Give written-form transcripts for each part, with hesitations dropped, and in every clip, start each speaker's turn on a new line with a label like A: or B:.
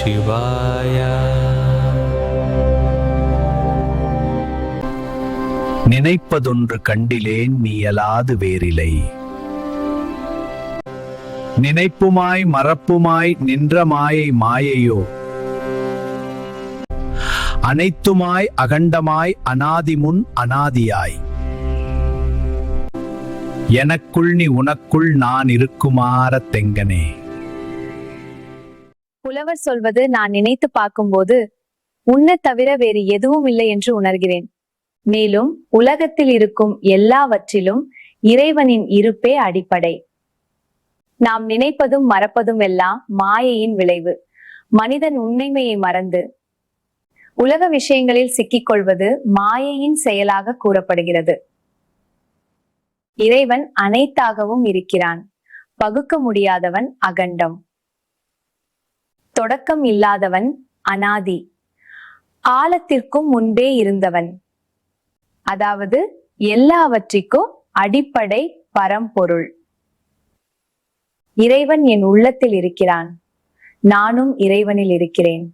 A: சிவாய.
B: நினைப்பதொன்று கண்டிலேன் நீயலாது வேறிலை. நினைப்புமாய் மறப்புமாய் நின்ற மாயை மாயையோ, அனைத்துமாய் அகண்டமாய் அனாதிமுன் அனாதியாய், எனக்குள் நீ உனக்குள் நான் இருக்குமாற தெங்கனே.
C: புலவர் சொல்வது நான் நினைத்து பார்க்கும்போது உன்னை தவிர வேறு எதுவும் இல்லை என்று உணர்கிறேன். மேலும் உலகத்தில் இருக்கும் எல்லாவற்றிலும் இறைவனின் இருப்பே அடிப்படை. நாம் நினைப்பதும் மறப்பதும் எல்லாம் மாயையின் விளைவு. மனிதன் உண்மையை மறந்து உலக விஷயங்களில் சிக்கிக்கொள்வது மாயையின் செயலாக கூறப்படுகிறது. இறைவன் அனைத்தாகவும் இருக்கிறான். பகுக்க முடியாதவன் அகண்டம். தொடக்கம் இல்லாதவன் அனாதி. ஆழத்திற்கும் முன்பே இருந்தவன், அதாவது எல்லாவற்றிற்கும் அடிப்படை பரம்பொருள். இறைவன் என் உள்ளத்தில் இருக்கிறான், நானும் இறைவனில் இருக்கிறேன்.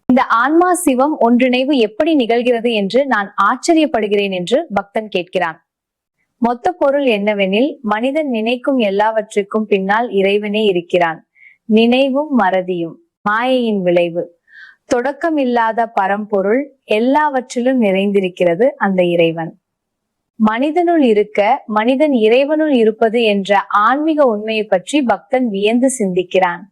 C: இந்த ஆன்மா சிவம் ஒன்றிணைவு எப்படி நிகழ்கிறது என்று நான் ஆச்சரியப்படுகிறேன் என்று பக்தன் கேட்கிறான். மொத்த பொருள் என்னவெனில், மனிதன் நினைக்கும் எல்லாவற்றுக்கும் பின்னால் இறைவனே இருக்கிறான். நினைவும் மறதியும் மாயையின் விளைவு. தொடக்கம் இல்லாத பரம்பொருள் எல்லாவற்றிலும் நிறைந்திருக்கிறது அந்த இறைவன். மனிதனுள் இருக்க மனிதன் இறைவனுள் இருப்பது என்ற ஆன்மீக உண்மையை பற்றி பக்தன் வியந்து சிந்திக்கிறான்.